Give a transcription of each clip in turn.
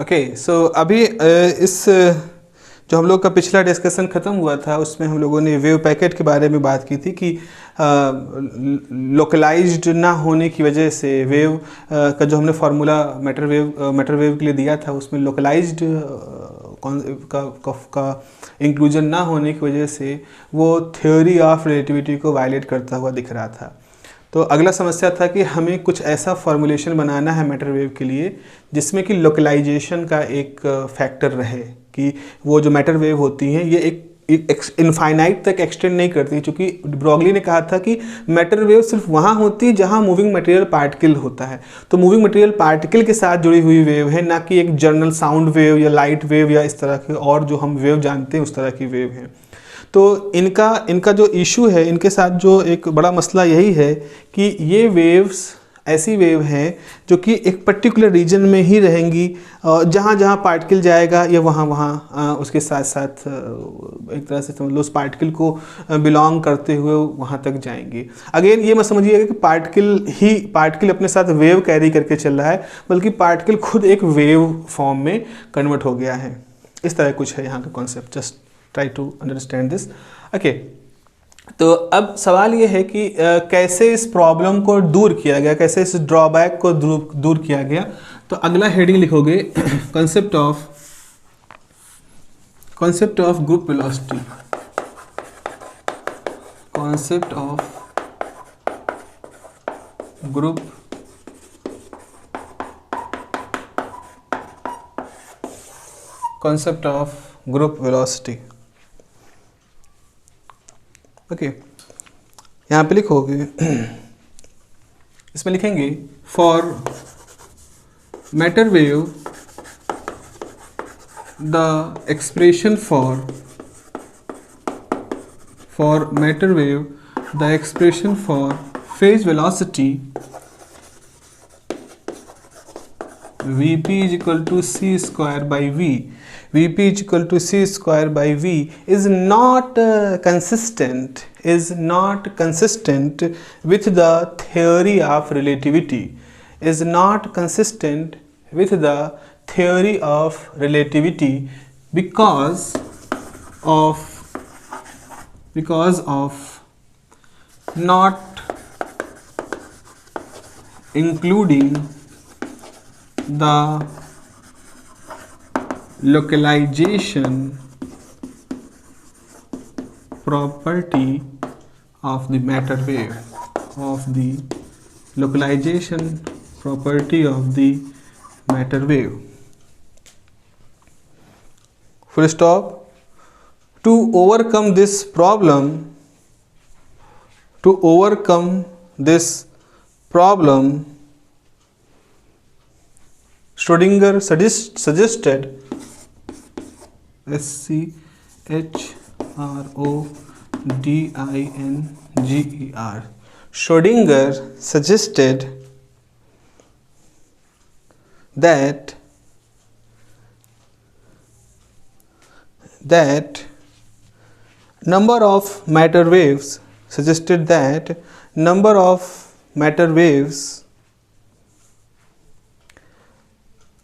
Okay so अभी इस जो हम लोग का पिछला डिस्कशन ख़त्म हुआ था उसमें हम लोगों ने वेव पैकेट के बारे में बात की थी कि लोकलाइज्ड ना होने की वजह से वेव का जो हमने फार्मूला मैटर वेव के लिए दिया था उसमें लोकलाइज्ड का इंक्लूजन ना होने की वजह से वो थ्योरी ऑफ रिलेटिविटी को वायलेट करता हुआ दिख रहा था। तो अगला समस्या था कि हमें कुछ ऐसा फॉर्मूलेशन बनाना है मैटर वेव के लिए जिसमें कि लोकलाइजेशन का एक फैक्टर रहे कि वो जो मैटर वेव होती हैं ये एक इनफाइनाइट तक एक्सटेंड नहीं करती, क्योंकि ब्रॉगली ने कहा था कि मैटर वेव सिर्फ वहाँ होती है जहाँ मूविंग मटेरियल पार्टिकल होता है। तो मूविंग मटेरियल पार्टिकल के साथ जुड़ी हुई वेव है, ना कि एक जनरल साउंड वेव या लाइट वेव या इस तरह के और जो हम वेव जानते हैं उस तरह की वेव है। तो इनका जो इशू है, इनके साथ जो एक बड़ा मसला यही है कि ये वेव्स ऐसी वेव हैं जो कि एक पर्टिकुलर रीजन में ही रहेंगी, जहाँ जहाँ पार्टिकल जाएगा या वहाँ वहाँ उसके साथ साथ एक तरह से समझ लो उस पार्टिकल को बिलोंग करते हुए वहाँ तक जाएंगी। अगेन ये मत समझिएगा कि पार्टिकल अपने साथ वेव कैरी करके चल रहा है, बल्कि पार्टिकल खुद एक वेव फॉर्म में कन्वर्ट हो गया है। इस तरह कुछ है यहाँ का concept, just try to understand this. Okay, तो अब सवाल ये है कि कैसे इस प्रॉब्लम को दूर किया गया, कैसे इस ड्रॉबैक को दूर किया गया। तो अगला हेडिंग लिखोगे concept of group velocity, concept of group velocity. Okay, यहाँ पे लिखोगे, इसमें लिखेंगे for matter wave the expression for matter wave the expression for phase velocity Vp is equal to c square by v, Vp is equal to c square by v is not consistent with the theory of relativity, is not consistent with the theory of relativity because of not including the localization property of the matter wave, full stop. To overcome this problem, Schrödinger suggested SCHRODINGER. Schrödinger suggested that number of matter waves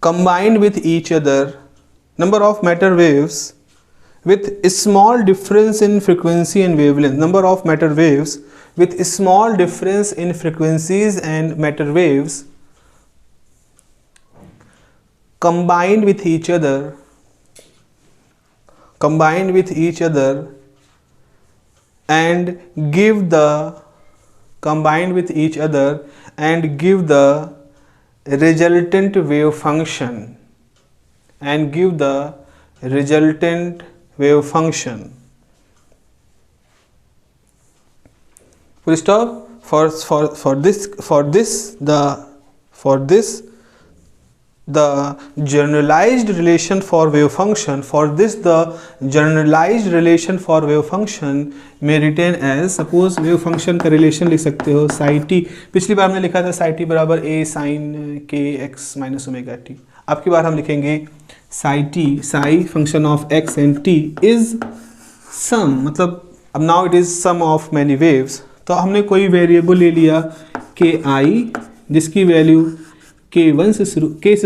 combined with each other, number of matter waves with a small difference in frequency and wavelength, number of matter waves with a small difference in frequencies and matter waves combined with each other and give the resultant wave function full stop. For this the generalized relation for wave function may retain as, suppose wave function का relation लिख सकते हो psi t, पिछली बार हमने लिखा था psi t बराबर a sin k x minus omega t, अब की बार हम लिखेंगे psi function of x and t is sum, मतलब अब now it is sum of many waves। तो हमने कोई वेरिएबल ले लिया ki जिसकी वैल्यू k से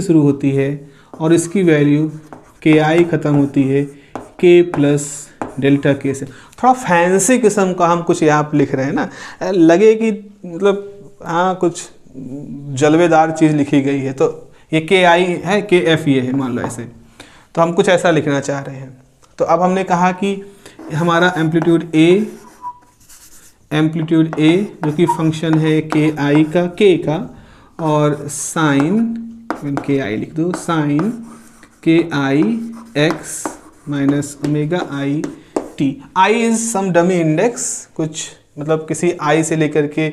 शुरू होती है और इसकी वैल्यू के आई ख़त्म होती है के प्लस डेल्टा के से। थोड़ा फैंसी किस्म का हम कुछ यहाँ पर लिख रहे हैं ना, लगे कि मतलब हाँ कुछ जलवेदार चीज़ लिखी गई है। तो ये के आई है, के एफ ये है, मान लो ऐसे, तो हम कुछ ऐसा लिखना चाह रहे हैं। तो अब हमने कहा कि हमारा एम्पलीट्यूड ए जो कि फंक्शन है के आई का, के का, और साइन के आई लिख दो, sine k i x minus omega i t. I is some dummy index, कुछ मतलब किसी आई से लेकर के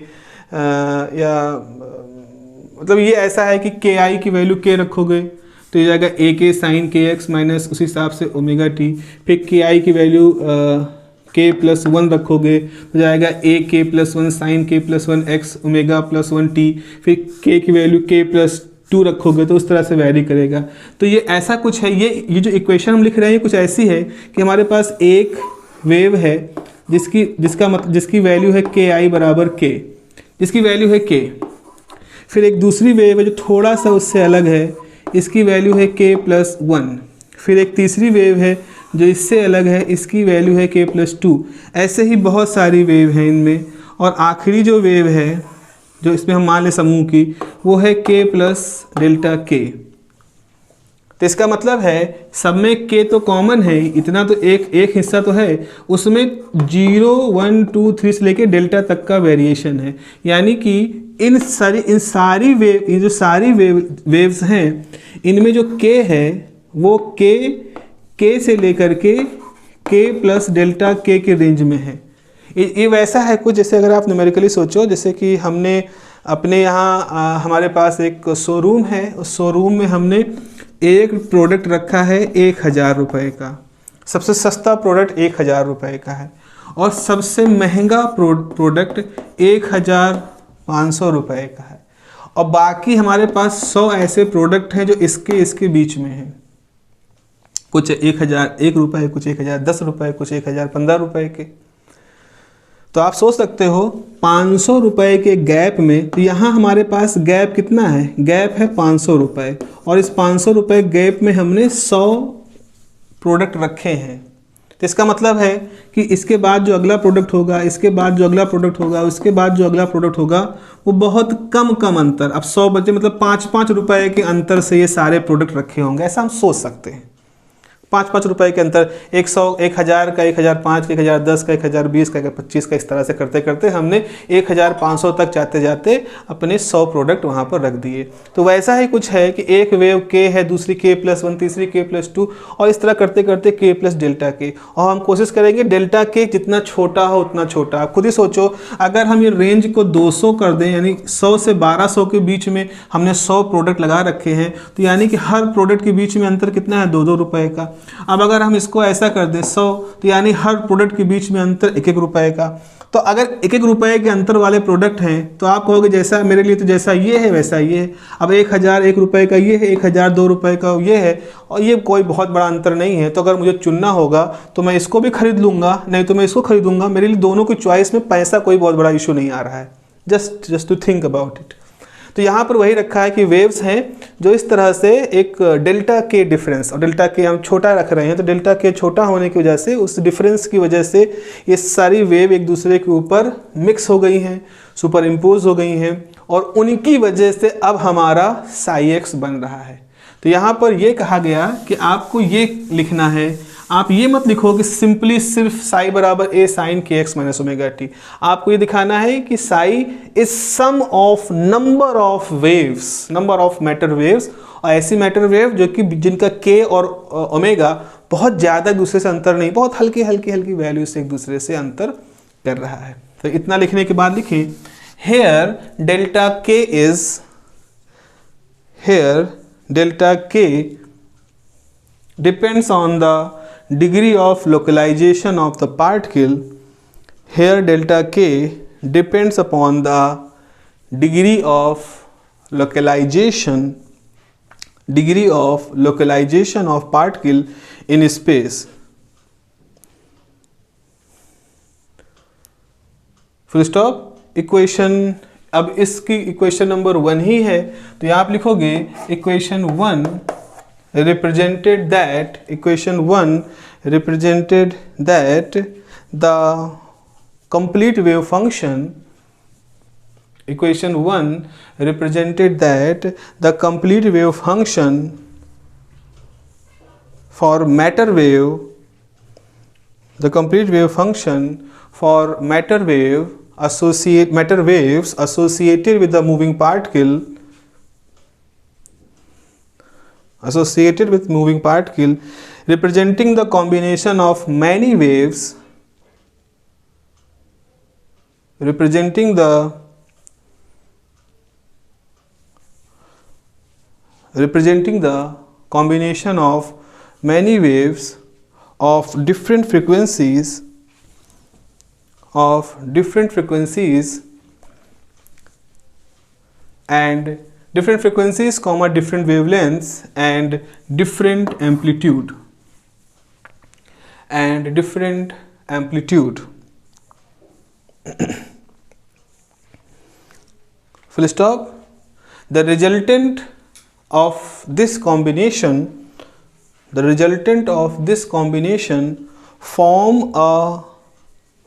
या मतलब ये ऐसा है कि के आई की वैल्यू के रखोगे तो ये जाएगा ए के साइन के एक्स माइनस उस हिसाब से ओमेगा टी। फिर के आई की वैल्यू के प्लस 1 रखोगे तो जाएगा ए के प्लस 1 साइन के plus 1 x omega plus 1 T. फिर के की वैल्यू के प्लस 2 रखोगे तो उस तरह से वैरी करेगा। तो ये ऐसा कुछ है, ये जो इक्वेशन हम लिख रहे हैं कुछ ऐसी है कि हमारे पास एक वेव है जिसकी वैल्यू है के आई बराबर के, जिसकी वैल्यू है के। फिर एक दूसरी वेव है जो थोड़ा सा उससे अलग है, इसकी वैल्यू है के प्लस 1। फिर एक तीसरी वेव है जो इससे अलग है, इसकी वैल्यू है के प्लस 2। ऐसे ही बहुत सारी वेव हैं इनमें। और आखिरी जो वेव है जो इसमें हम मान लें समूह की, वो है के प्लस डेल्टा के। तो इसका मतलब है सब में के तो कॉमन है, इतना तो एक हिस्सा तो है, उसमें 0, 1, 2, 3 से लेके डेल्टा तक का वेरिएशन है। यानी कि इन सारी वेव, ये जो सारी वेव्स हैं इनमें जो के है वो के से लेकर के प्लस डेल्टा के रेंज में है। ये वैसा है कुछ जैसे अगर आप न्यूमेरिकली सोचो, जैसे कि हमने अपने यहाँ हमारे पास एक शोरूम है, उस शोरूम में हमने एक प्रोडक्ट रखा है 1000 रुपये का। सबसे सस्ता प्रोडक्ट 1000 रुपये का है और सबसे महंगा प्रोडक्ट 1500 रुपये का है। और बाकी हमारे पास 100 ऐसे प्रोडक्ट हैं जो इसके बीच में हैं। कुछ 1001 रुपये, कुछ 1010 रुपये, कुछ 1015 रुपये के। तो आप सोच सकते हो 500 रुपये के गैप में, तो यहाँ हमारे पास गैप कितना है, गैप है 500 रुपये। और इस 500 रुपये गैप में हमने 100 प्रोडक्ट रखे हैं। तो इसका मतलब है कि इसके बाद जो अगला प्रोडक्ट होगा, इसके बाद जो अगला प्रोडक्ट होगा, उसके बाद जो अगला प्रोडक्ट होगा, वो बहुत कम अंतर, अब 100 बचे मतलब 5-5 रुपये के अंतर से ये सारे प्रोडक्ट रखे होंगे, ऐसा हम सोच सकते हैं। 5-5 रुपये के अंतर, 100, 1000 का, 1005 का, 1010 का, 1020 का, 1025 का, इस तरह से करते करते हमने 1500 तक जाते जाते अपने 100 प्रोडक्ट वहाँ पर रख दिए। तो वैसा ही कुछ है कि एक वेव के है, दूसरी के प्लस 1, तीसरी के प्लस 2, और इस तरह करते करते के प्लस डेल्टा के। और हम कोशिश करेंगे डेल्टा के जितना छोटा हो उतना छोटा। खुद ही सोचो, अगर हम ये रेंज को 200 कर दें, यानी 100 से 1200 के बीच में हमने 100 प्रोडक्ट लगा रखे हैं, तो यानी कि हर प्रोडक्ट के बीच में अंतर कितना है, 2-2 रुपये का। अब अगर हम इसको ऐसा कर दें 100, तो यानी हर प्रोडक्ट के बीच में अंतर 1-1 रुपये का। तो अगर 1-1 रुपये के अंतर वाले प्रोडक्ट हैं तो आप कहोगे जैसा मेरे लिए तो जैसा ये है वैसा ये है। अब 1001 रुपये का ये है, 1002 रुपये का ये है, और ये कोई बहुत बड़ा अंतर नहीं है। तो अगर मुझे चुनना होगा तो मैं इसको भी खरीद लूँगा, नहीं तो मैं इसको खरीदूँगा। मेरे लिए दोनों की चॉइस में पैसा कोई बहुत बड़ा इशू नहीं आ रहा है। Just to think about it. तो यहाँ पर वही रखा है कि वेव्स हैं जो इस तरह से एक डेल्टा के डिफरेंस, और डेल्टा के हम छोटा रख रहे हैं, तो डेल्टा के छोटा होने की वजह से, उस डिफरेंस की वजह से ये सारी वेव एक दूसरे के ऊपर मिक्स हो गई हैं, सुपर इम्पोज हो गई हैं, और उनकी वजह से अब हमारा साई एक्स बन रहा है। तो यहाँ पर ये कहा गया कि आपको ये लिखना है, आप ये मत लिखो कि सिंपली सिर्फ साई बराबर A sine K x minus omega T. आपको ये दिखाना है कि psi is sum of number of waves, number of matter waves, और ऐसी मैटर वेव जो कि जिनका के और ओमेगा बहुत ज़्यादा दूसरे से अंतर नहीं, बहुत हल्की वैल्यू से एक दूसरे से अंतर कर रहा है। तो इतना लिखने के बाद लिखें, हेयर डेल्टा के depends on the degree of localization of the particle. Here delta k depends upon the degree of localization of particle in space. Full stop. Equation, अब इसकी इक्वेशन नंबर 1 ही है, तो यहाँ आप लिखोगे equation 1 represented that equation 1 represented that the complete wave function, equation 1 represented that the complete wave function for matter wave, the complete wave function for matter waves associated with the moving particle, representing the combination of many waves, representing the combination of many waves of different frequencies and different frequencies, different wavelengths and different amplitude full stop. The resultant of this combination form a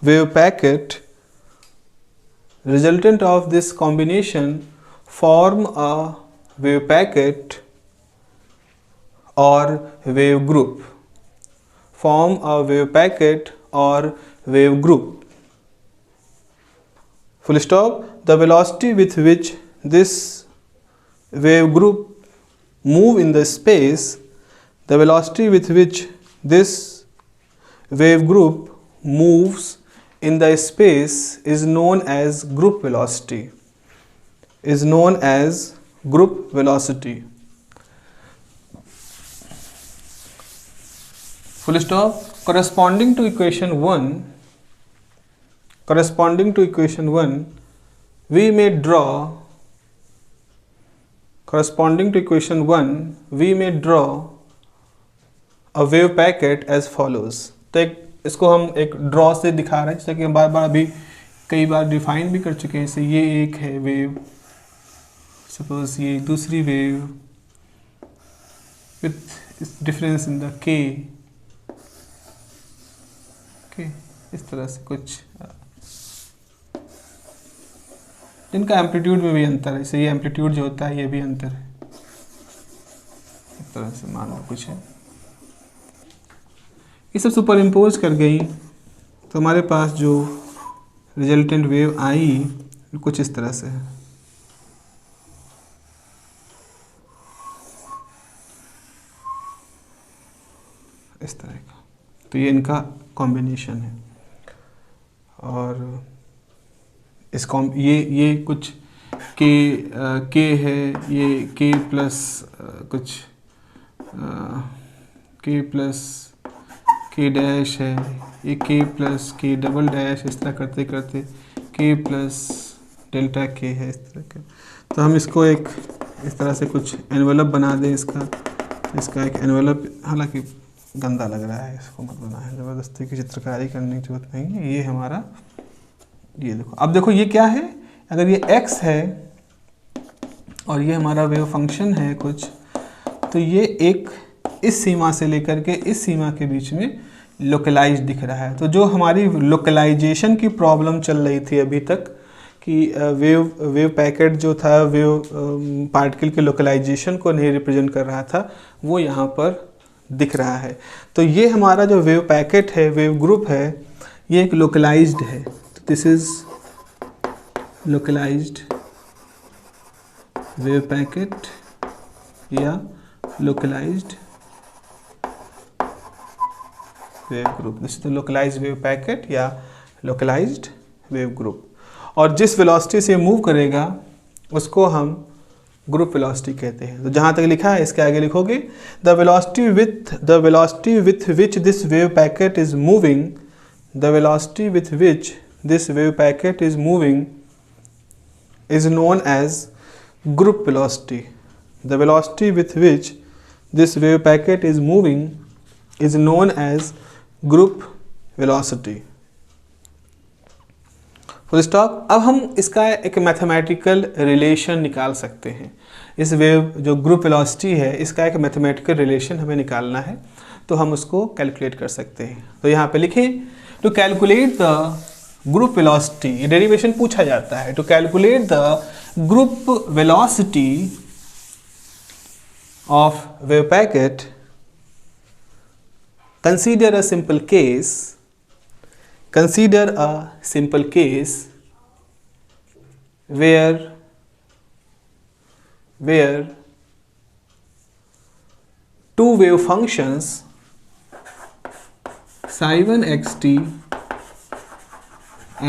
wave packet, or wave group, full stop. The velocity with which this wave group move in the space, moves in the space is known as group velocity, full stop. Corresponding to equation 1, we may draw a wave packet as follows. तो इसको हम एक draw से दिखा रहे हैं, जैसे कि हम बार बार अभी कई बार डिफाइन भी कर चुके हैं. जैसे ये एक है वेव, सपोज ये दूसरी wave with difference in the के, इस तरह से कुछ, जिनका एम्पलीट्यूड में भी अंतर है. जैसे ये एम्पलीट्यूड जो होता है ये भी अंतर है, इस तरह से मान लो कुछ है. ये सब सुपर इम्पोज कर गई तो हमारे पास जो रिजल्टेंट वेव आई कुछ इस तरह से है. इस तरह का. तो ये इनका कॉम्बिनेशन है. और ये कुछ के है, ये के प्लस कुछ के प्लस के डैश है, ये के प्लस के डबल डैश, इस तरह करते करते के प्लस डेल्टा के है, इस तरह का. तो हम इसको एक इस तरह से कुछ एनवेलप बना दें. इसका एक एनवेलप, हालांकि गंदा लग रहा है, इसको मत बनाएं, ज़बरदस्ती की चित्रकारी करने की जरूरत नहीं है. ये हमारा, ये देखो, अब देखो ये क्या है. अगर ये x है और ये हमारा वेव फंक्शन है कुछ, तो ये एक इस सीमा से लेकर के इस सीमा के बीच में लोकलाइज दिख रहा है. तो जो हमारी लोकलाइजेशन की प्रॉब्लम चल रही थी अभी तक कि वेव पैकेट जो था वेव पार्टिकल के लोकलाइजेशन को नहीं रिप्रेजेंट कर रहा था, वो यहाँ पर दिख रहा है. तो ये हमारा जो वेव पैकेट है, वेव ग्रुप है, ये एक लोकलाइज्ड है. तो this is localized wave packet या localized wave group. This is the localized wave packet या लोकलाइज्ड वेव ग्रुप. और जिस वेलोसिटी से मूव करेगा उसको हम ग्रुप वेलोसिटी कहते हैं. तो जहाँ तक लिखा है इसके आगे लिखोगे the velocity with which this wave packet is moving, the velocity with which this wave packet is moving is known as group velocity. The velocity with which this wave packet is moving is known as group velocity. Full stop. अब हम इसका एक mathematical relation निकाल सकते हैं. इस wave जो group velocity है इसका एक मैथमेटिकल रिलेशन हमें निकालना है, तो हम उसको कैलकुलेट कर सकते हैं। तो यहाँ पे लिखें, to calculate the group velocity, ये डेरिवेशन पूछा जाता है। To calculate the group velocity of wave packet, consider a simple case, consider a simple case where two wave functions psi1 xt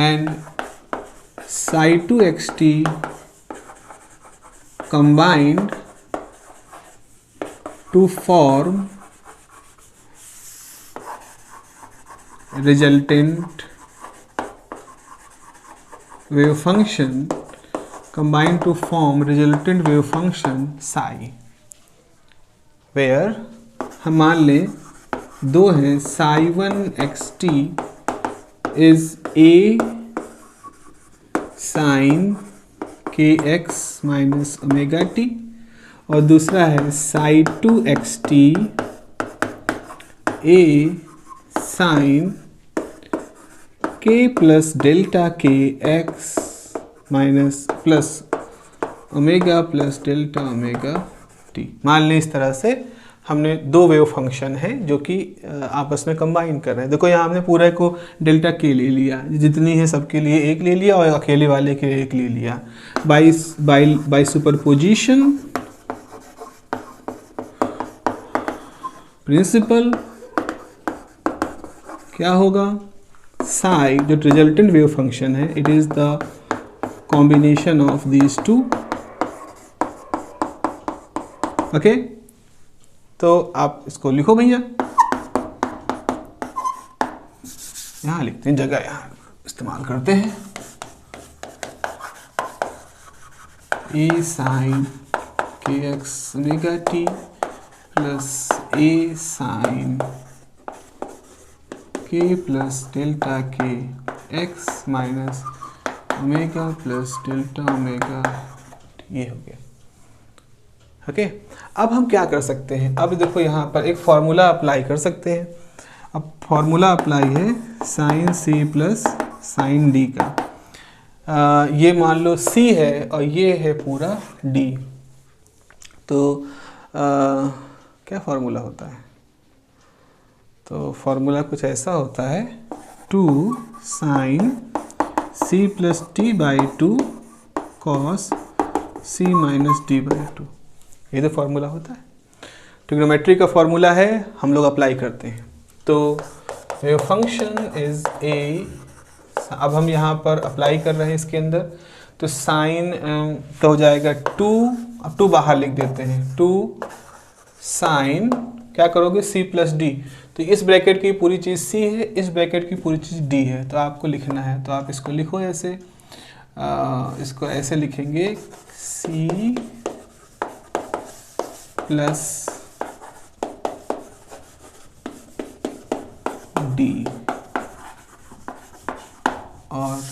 and psi2 xt combined to form resultant wave function, combined to form resultant wave function psi, where हम मान लें दो हैं, psi1 xt is a sin kx minus omega t और दूसरा है psi2 xt a sin k plus delta k x minus plus omega plus delta omega t. मान लें इस तरह से हमने दो वेव फंक्शन है जो कि आपस में कंबाइन कर रहे हैं। देखो यहाँ हमने पूरे को डेल्टा के ले लिया, जितनी है सबके लिए एक ले लिया और अकेले वाले के लिए एक ले लिया। बाई सुपरपोजिशन प्रिंसिपल क्या होगा, साई जो रिजल्टेंट वेव फंक्शन है, it is the combination of these two. Okay, तो आप इसको लिखो भैया, यहां लिखते हैं, जगह यहां इस्तेमाल करते हैं। ए sine K x omega T plus ए साइन के plus delta k x minus omega plus delta omega, ये हो गया। ओके, अब हम क्या कर सकते हैं, अब देखो यहाँ पर एक फॉर्मूला अप्लाई कर सकते हैं। अब फॉर्मूला अप्लाई है sine C plus sine D का। ये मान लो सी है और ये है पूरा डी, तो क्या फॉर्मूला होता है, तो फॉर्मूला कुछ ऐसा होता है, 2 sine C plus T by 2 cos C minus D by 2, ये तो फॉर्मूला होता है। ट्रिग्नोमेट्री का फॉर्मूला है, हम लोग अप्लाई करते हैं। तो वेव फंक्शन इज ए, अब हम यहाँ पर अप्लाई कर रहे हैं इसके अंदर, तो साइन तो हो जाएगा 2, अब 2 बाहर लिख देते हैं, 2 साइन क्या करोगे सी प्लस डी, तो इस ब्रैकेट की पूरी चीज़ सी है, इस ब्रैकेट की पूरी चीज़ डी है, तो आपको लिखना है, तो आप इसको लिखो ऐसे, इसको ऐसे लिखेंगे सी प्लस डी और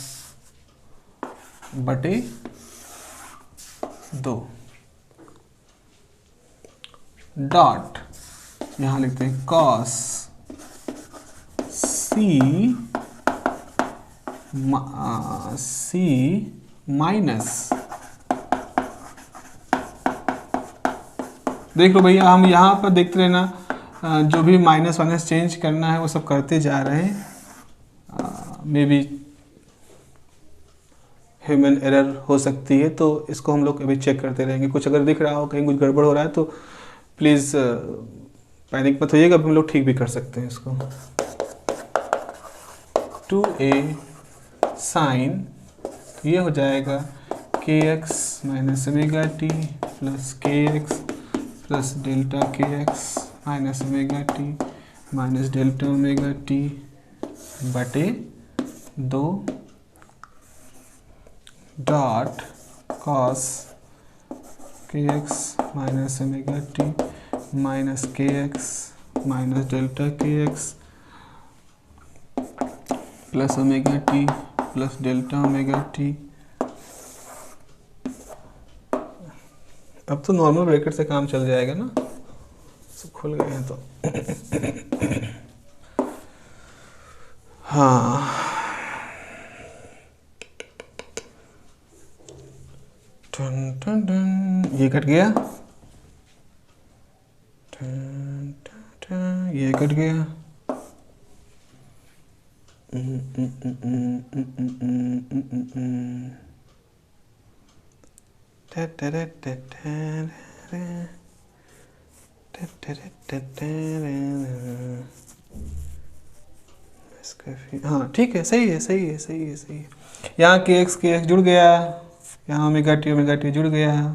बटे 2 डॉट, यहाँ लिखते हैं कॉस सी माइनस, देख लो भैया, हम यहाँ पर देखते रहना, जो भी माइनस माइनस चेंज करना है वो सब करते जा रहे हैं। मे बी ह्यूमन एरर हो सकती है, तो इसको हम लोग अभी चेक करते रहेंगे। कुछ अगर दिख रहा हो कहीं कुछ गड़बड़ हो रहा है तो प्लीज़ पैनिक मत होइएगा, हम लोग ठीक भी कर सकते हैं इसको। 2a साइन, ये हो जाएगा के x minus omega T plus के x plus delta k x minus omega T minus delta omega T बटे 2 डॉट कॉस के x minus omega T minus के x minus delta k x plus omega T plus delta omega T. अब तो normal bracket से काम चल जाएगा ना, सब खुल गए हैं तो। हाँ, टन टन टन, ये कट गया, टन टन टन, ये कट गया, हाँ ठीक है, सही है, सही है, सही है, सही है। यहाँ के एक्स जुड़ गया, यहाँ ओमेगा टी जुड़ गया।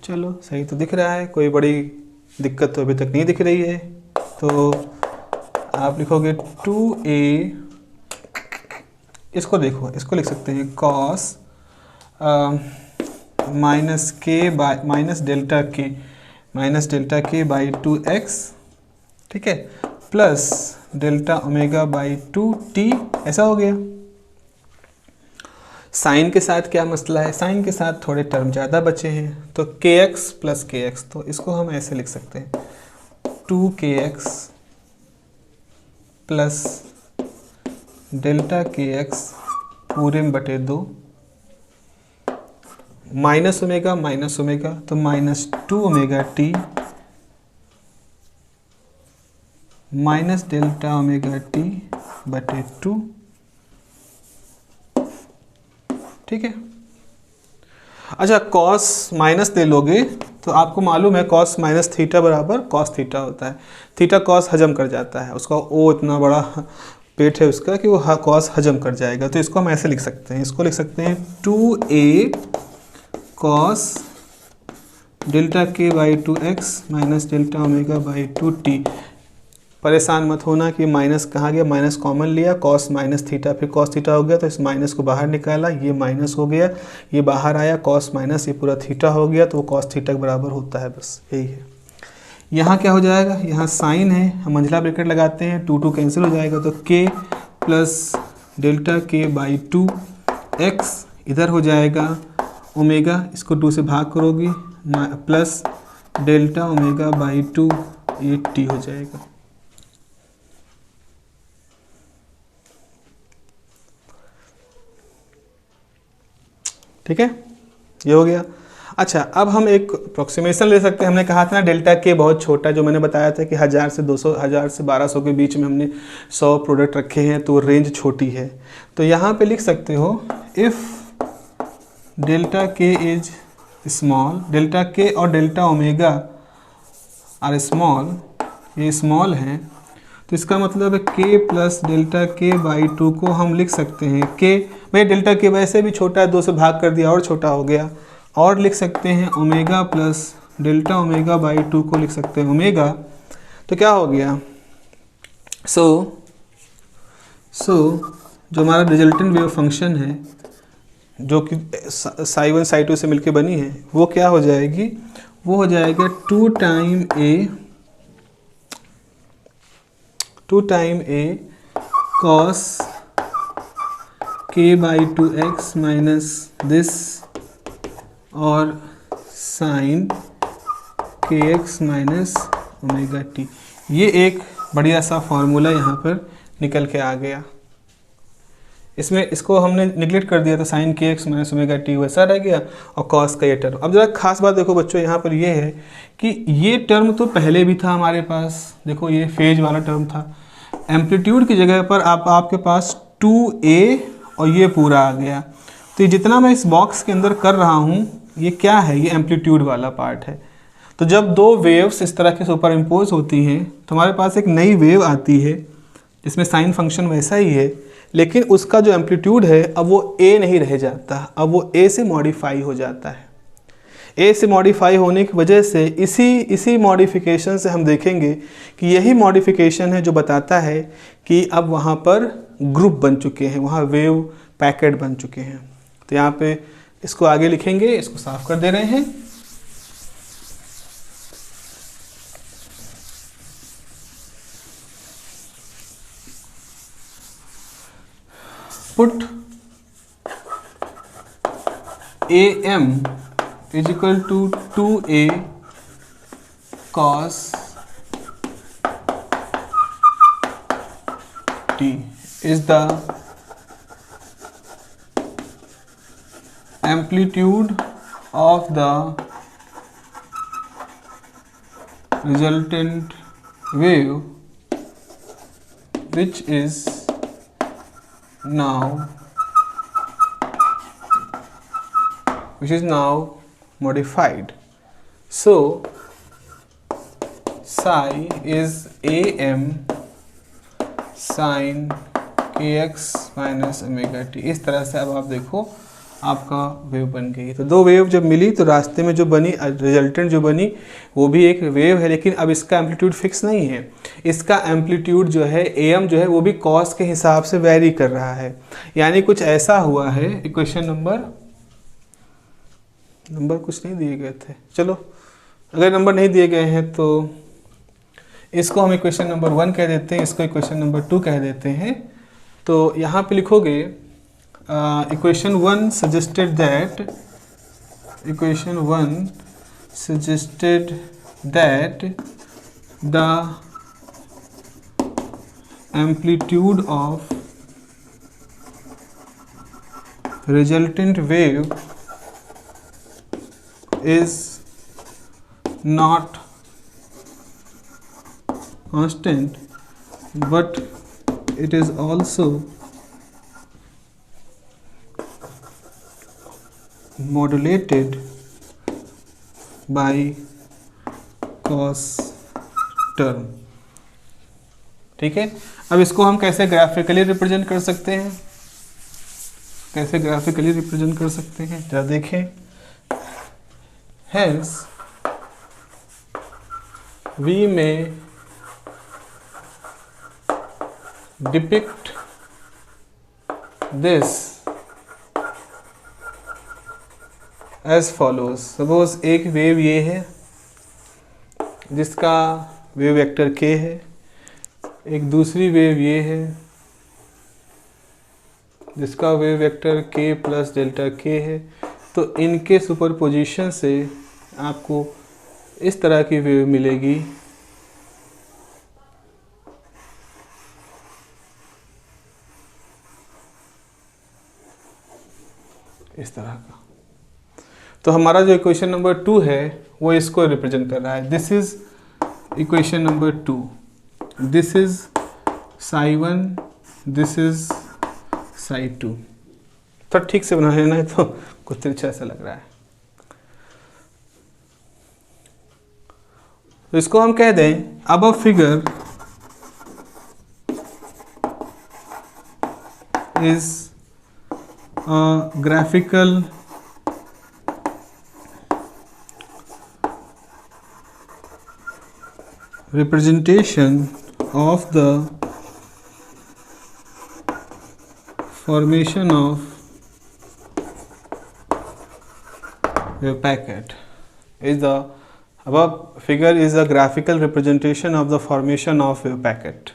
चलो सही तो दिख रहा है, कोई बड़ी दिक्कत तो अभी तक नहीं दिख रही है। तो आप लिखोगे 2a, इसको देखो, इसको लिख सकते हैं cos माइनस के बाय माइनस डेल्टा के बाई 2x, ठीक है, plus delta omega by 2t, ऐसा हो गया। साइन के साथ क्या मसला है, साइन के साथ थोड़े टर्म ज़्यादा बचे हैं, तो kx प्लस kx, तो इसको हम ऐसे लिख सकते हैं 2kx प्लस डेल्टा kx पूरे में बटे 2, माइनस ओमेगा तो minus 2 omega T minus delta omega T बटे 2, ठीक है। अच्छा, कॉस माइनस ले लोगे तो आपको मालूम है कॉस माइनस थीटा बराबर कॉस थीटा होता है। थीटा कॉस हजम कर जाता है, उसका ओ इतना बड़ा पेट है उसका कि वो कॉस हजम कर जाएगा। तो इसको हम ऐसे लिख सकते हैं, इसको लिख सकते हैं 2a कॉस डेल्टा के by 2x minus delta omega by 2t। परेशान मत होना कि माइनस कहाँ गया, माइनस कॉमन लिया, कॉस माइनस थीटा, फिर कॉस थीटा हो गया तो इस माइनस को बाहर निकाला, ये माइनस हो गया, ये बाहर आया, कॉस माइनस ये पूरा थीटा हो गया, तो वो कॉस थीटा के बराबर होता है, बस यही है। यहाँ क्या हो जाएगा, यहाँ साइन है, हम मंझला ब्रैकेट लगाते हैं, 2 2 कैंसिल हो जाएगा, तो k प्लस डेल्टा के बाई 2x इधर हो जाएगा ओमेगा, इसको 2 से भाग करोगी, प्लस डेल्टा ओमेगा बाई 2, ये t हो जाएगा। ठीक है, ये हो गया। अच्छा, अब हम एक अप्रोक्सीमेशन ले सकते हैं। हमने कहा था ना डेल्टा के बहुत छोटा, जो मैंने बताया था कि 1000 से 200, 1000 से 1200 के बीच में हमने 100 प्रोडक्ट रखे हैं, तो रेंज छोटी है। तो यहाँ पे लिख सकते हो इफ़ डेल्टा के इज स्मॉल, डेल्टा के और डेल्टा ओमेगा आर स्मॉल, ये स्मॉल हैं, तो इसका मतलब है k प्लस डेल्टा के बाई 2 को हम लिख सकते हैं k, भाई डेल्टा के वैसे भी छोटा है, 2 से भाग कर दिया और छोटा हो गया, और लिख सकते हैं omega plus delta omega by 2 को लिख सकते हैं ओमेगा। तो क्या हो गया, सो जो हमारा रिजल्टेंट वेव फंक्शन है, जो कि साई 1 साई 2 से मिलके बनी है, वो क्या हो जाएगी, वो हो जाएगा 2 time a cos k by 2x minus this और sine kx minus omega t. ये एक बढ़िया सा फॉर्मूला यहाँ पर निकल के आ गया। इसमें इसको हमने निगलेक्ट कर दिया था, sine kx minus omega T वैसा रह गया, और कॉस का ये टर्म। अब जरा खास बात देखो बच्चों, यहाँ पर ये है कि ये टर्म तो पहले भी था हमारे पास, देखो ये फेज वाला टर्म था। एम्पलीट्यूड की जगह पर आपके पास 2a और ये पूरा आ गया। तो ये जितना मैं इस बॉक्स के अंदर कर रहा हूँ, ये क्या है, ये एम्पलीट्यूड वाला पार्ट है। तो जब दो वेव्स इस तरह के सुपर इम्पोज होती हैं तो हमारे पास एक नई वेव आती है जिसमें साइन फंक्शन वैसा ही है, लेकिन उसका जो एम्पलीट्यूड है अब वो a नहीं रह जाता, अब वो a से मॉडिफाई हो जाता है। a से मॉडिफाई होने की वजह से इसी मॉडिफिकेशन से हम देखेंगे कि यही मॉडिफिकेशन है जो बताता है कि अब वहाँ पर ग्रुप बन चुके हैं, वहाँ वेव पैकेट बन चुके हैं। तो यहाँ पे इसको आगे लिखेंगे, इसको साफ कर दे रहे हैं। Put AM is equal to 2a cos t is the amplitude of the resultant wave which is now modified. So psi is am sin kx minus omega T. इस तरह से अब आप देखो आपका वेव बन गई। तो दो वेव जब मिली तो रास्ते में जो बनी रिजल्टेंट जो बनी वो भी एक वेव है, लेकिन अब इसका एम्पलीट्यूड फिक्स नहीं है। इसका एम्पलीट्यूड जो है एम जो है वो भी कॉस के हिसाब से वेरी कर रहा है। यानी कुछ ऐसा हुआ है, इक्वेशन नंबर कुछ नहीं दिए गए थे, चलो अगर नंबर नहीं दिए गए हैं तो इसको हम इक्वेशन नंबर 1 कह देते हैं, इसको इक्वेशन नंबर 2 कह देते हैं। तो यहाँ पे लिखोगे equation 1 suggested that the amplitude of resultant wave is not constant, but it is also modulated by cos term। ठीक है, अब इसको हम कैसे ग्राफिकली रिप्रेजेंट कर सकते हैं, जरा देखें। Hence, we may depict this as follows। Suppose एक वेव ये है जिसका वेव वेक्टर k है, एक दूसरी वेव ये है जिसका wave vector k plus delta k है। तो इनके सुपरपोजिशन से आपको इस तरह की वेव मिलेगी। इस तरह का। तो हमारा जो इक्वेशन नंबर 2 है वो इसको रिप्रेजेंट कर रहा है। This is equation number 2, this is psi 1, this is psi 2। तो ठीक से बना लेना है, तो कुछ तिरछा ऐसा लग रहा है। तो इसको हम कह दें अब figure is a graphical representation of the formation of wave packet is the above figure is a graphical representation of the formation of wave packet।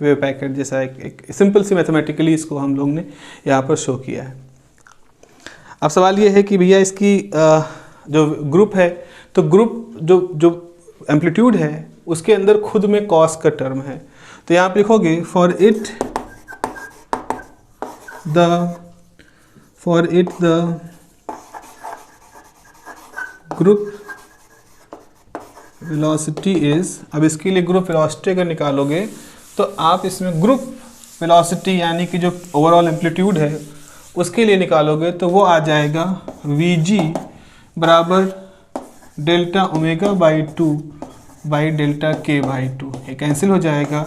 Wave packet जैसा एक सिंपल सी मैथमेटिकली इसको हम लोग ने यहाँ पर शो किया है। अब सवाल ये है कि भैया इसकी जो ग्रुप है, तो ग्रुप जो एम्पलीट्यूड है उसके अंदर खुद में कॉस का टर्म है। तो यहाँ आप लिखोगे for it the group velocity is. अब इसके लिए ग्रुप वेलोसिटी अगर निकालोगे तो आप इसमें ग्रुप वेलोसिटी यानी कि जो ओवरऑल एम्पलीट्यूड है उसके लिए निकालोगे तो वो आ जाएगा Vg बराबर delta omega by 2 by delta के बाई 2। ये कैंसिल हो जाएगा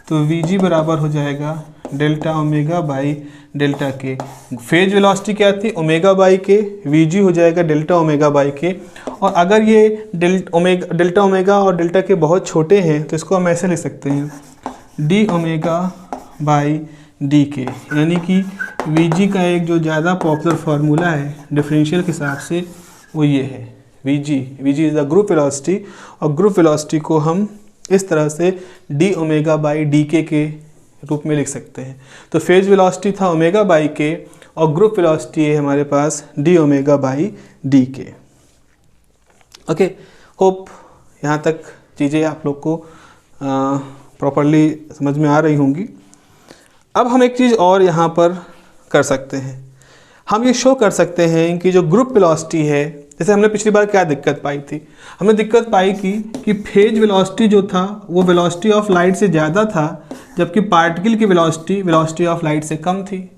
तो Vg बराबर हो जाएगा डेल्टा ओमेगा बाई डेल्टा के। फेज वेलोसिटी क्या थी, ओमेगा बाई के, Vg हो जाएगा डेल्टा ओमेगा बाई के। और अगर ये डेल्टा ओमेगा और डेल्टा के बहुत छोटे हैं तो इसको हम ऐसे लिख सकते हैं डी ओमेगा बाई डी के, यानी कि Vg का एक जो ज़्यादा पॉपुलर फार्मूला है डिफरेंशियल के हिसाब से वो ये है Vg is the group velocity. और ग्रुप वेलोसिटी को हम इस तरह से डी ओमेगा बाई डी के रूप में लिख सकते हैं। तो फेज वेलोसिटी था ओमेगा बाई के और ग्रुप वेलोसिटी है हमारे पास डी ओमेगा बाई डी के। ओके, होप यहाँ तक चीज़ें आप लोग को प्रॉपरली समझ में आ रही होंगी। अब हम एक चीज़ और यहाँ पर कर सकते हैं, हम ये शो कर सकते हैं कि जो ग्रुप वेलोसिटी है, जैसे हमने पिछली बार क्या दिक्कत पाई थी, हमने दिक्कत पाई कि फेज वेलोसिटी जो था वो वेलोसिटी ऑफ लाइट से ज़्यादा था, जबकि पार्टिकल की वेलोसिटी ऑफ लाइट से कम थी।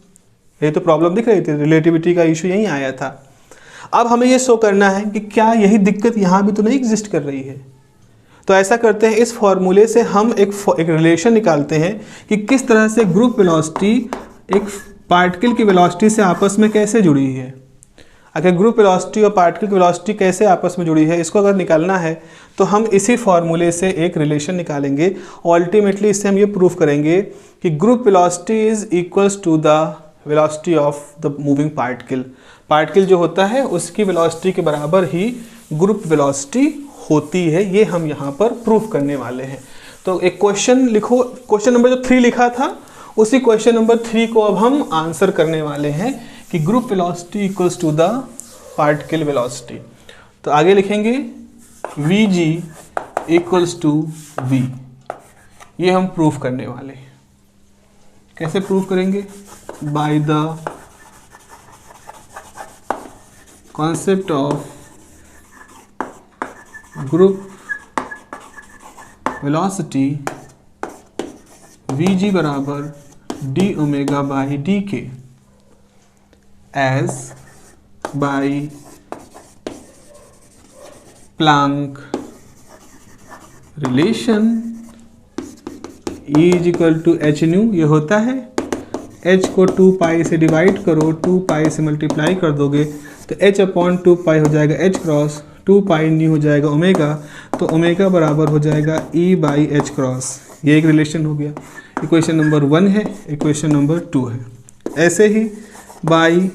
ये तो प्रॉब्लम दिख रही थी, रिलेटिविटी का इशू यहीं आया था। अब हमें ये शो करना है कि क्या यही दिक्कत यहाँ भी तो नहीं एग्जिस्ट कर रही है। तो ऐसा करते हैं, इस फॉर्मूले से हम एक रिलेशन निकालते हैं कि किस तरह से ग्रुप वेलोसिटी एक पार्टिकल की वेलोसिटी से आपस में कैसे जुड़ी है। अगर ग्रुप वेलोसिटी और पार्टिकल की वेलोसिटी कैसे आपस में जुड़ी है, इसको अगर निकालना है तो हम इसी फॉर्मूले से एक रिलेशन निकालेंगे। अल्टीमेटली इससे हम ये प्रूव करेंगे कि group velocity is equals to the velocity of the moving particle. Particle जो होता है उसकी वेलोसिटी के बराबर ही ग्रुप वेलोसिटी होती है। ये हम यहाँ पर प्रूव करने वाले हैं। तो एक क्वेश्चन लिखो, क्वेश्चन नंबर जो 3 लिखा था उसी क्वेश्चन नंबर 3 को अब हम आंसर करने वाले हैं कि group velocity equals to the particle velocity. तो आगे लिखेंगे Vg इक्वल्स टू V। ये हम प्रूव करने वाले हैं। कैसे प्रूव करेंगे? By the concept of group velocity Vg बराबर D omega by D K as by Planck relation E is equal to H nu. ये होता है h को 2 पाई से डिवाइड करो, 2 पाई से मल्टीप्लाई कर दोगे तो h अपॉन 2 पाई हो जाएगा h क्रॉस, 2 पाई न्यू हो जाएगा ओमेगा, तो ओमेगा बराबर हो जाएगा E बाई एच क्रॉस। ये एक रिलेशन हो गया। इक्वेशन नंबर 1 है, इक्वेशन नंबर 2 है। ऐसे ही by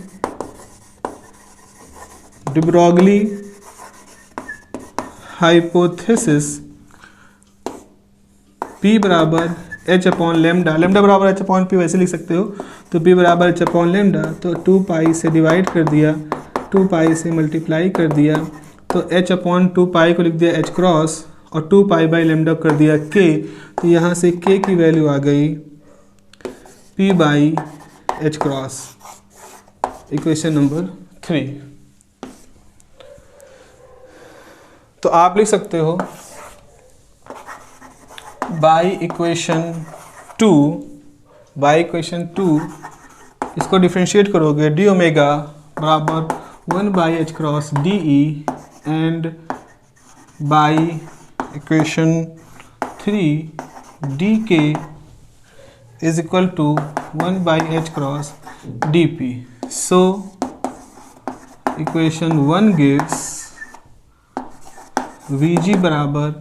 de Broglie hypothesis P बराबर h अपॉन लेमडा, लेमडा बराबर h अपॉन P वैसे लिख सकते हो, तो P बराबर h अपॉन लेमडा, तो 2 पाई से डिवाइड कर दिया, 2 पाई से मल्टीप्लाई कर दिया, तो h अपॉन 2 पाई को लिख दिया h क्रॉस और 2 पाई बाई लेमडा कर दिया k, तो यहाँ से k की वैल्यू आ गई P by h cross. Equation number 3। तो आप लिख सकते हो बाई इक्वेशन 2, इसको डिफ्रेंशिएट करोगे, डी ओमेगा बराबर 1 by h cross d E, and by equation 3 d k is equal to 1 by h cross d p. So equation 1 gives Vg बराबर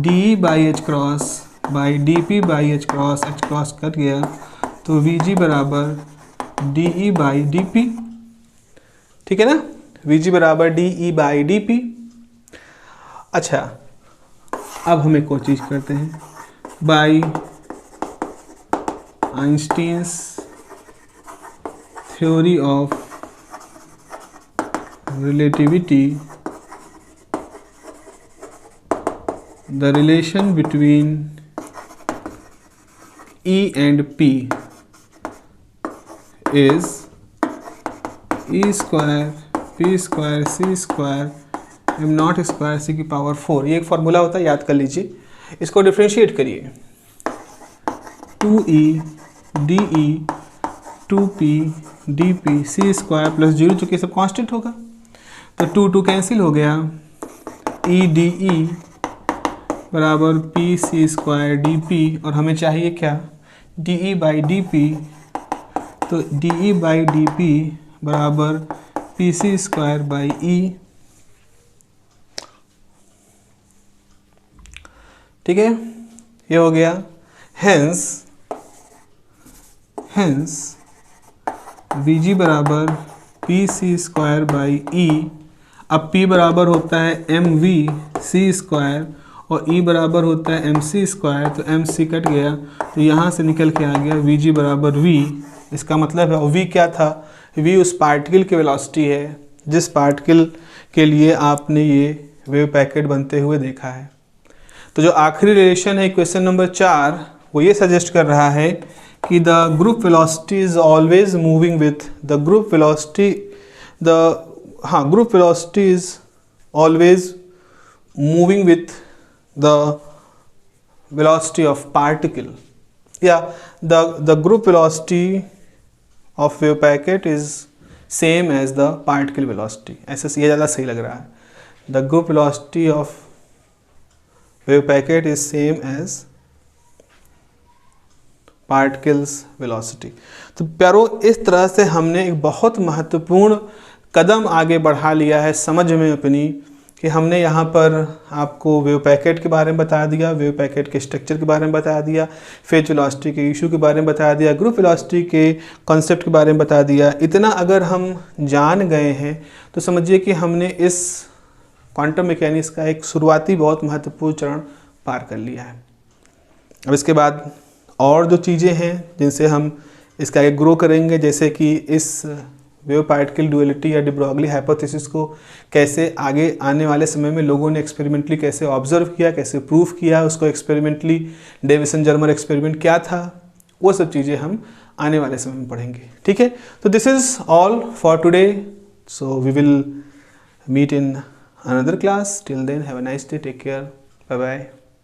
d by h cross by d p by h cross cut गया, तो Vg बराबर d E by d p. ठीक है ना, Vg बराबर d E by d p. अच्छा, अब हम एक और चीज़ करते हैं, by Einstein's theory of relativity, the relation between E and P is E square P square C square m naught square C की पावर 4। ये एक फार्मूला होता है, याद कर लीजिए। इसको डिफ्रेंशिएट करिए, 2E DE 2P DP C square plus 0, चूँकि सब कांस्टेंट होगा तो 2 कैंसिल हो गया, ई डी ई बराबर p c square d p, और हमें चाहिए क्या, d E by d p, तो d E by d p बराबर p c square by E. ठीक है, ये हो गया। हेंस Vg बराबर p c square by E. अब P बराबर होता है एम वी सी स्क्वायर और E बराबर होता है एम सी स्क्वायर, तो एम सी कट गया, तो यहाँ से निकल के आ गया Vg बराबर V। इसका मतलब है V क्या था, V उस पार्टिकल की वेलोसिटी है जिस पार्टिकल के लिए आपने ये वेव पैकेट बनते हुए देखा है। तो जो आखिरी रिलेशन है क्वेश्चन नंबर 4, वो ये सजेस्ट कर रहा है कि the group velocity is always moving with the group velocity group velocity is always moving with the velocity of particle, the group velocity of wave packet is same as the particle velocity। ऐसा ये ज़्यादा सही लग रहा है। the group velocity of wave packet is same as particles velocity। तो प्यारो, इस तरह से हमने एक बहुत महत्वपूर्ण कदम आगे बढ़ा लिया है समझ में अपनी, कि हमने यहाँ पर आपको वेव पैकेट के बारे में बता दिया, वेव पैकेट के स्ट्रक्चर के बारे में बता दिया, फेज वेलोसिटी के इशू के बारे में बता दिया, ग्रुप वेलोसिटी के कॉन्सेप्ट के बारे में बता दिया। इतना अगर हम जान गए हैं तो समझिए कि हमने इस क्वांटम मैकेनिक्स का एक शुरुआती बहुत महत्वपूर्ण चरण पार कर लिया है। अब इसके बाद और जो चीज़ें हैं जिनसे हम इसका आगे ग्रो करेंगे, जैसे कि इस वेव पार्टिकल डुअलिटी या डी ब्रॉगली हाइपोथेसिस को कैसे आगे आने वाले समय में लोगों ने एक्सपेरिमेंटली कैसे ऑब्जर्व किया, कैसे प्रूफ किया, उसको एक्सपेरिमेंटली डेविसन जर्मर एक्सपेरिमेंट क्या था, वो सब चीज़ें हम आने वाले समय में पढ़ेंगे। ठीक है, तो this is all for today, so we will meet in another class. Till then have a nice day, take care, bye bye.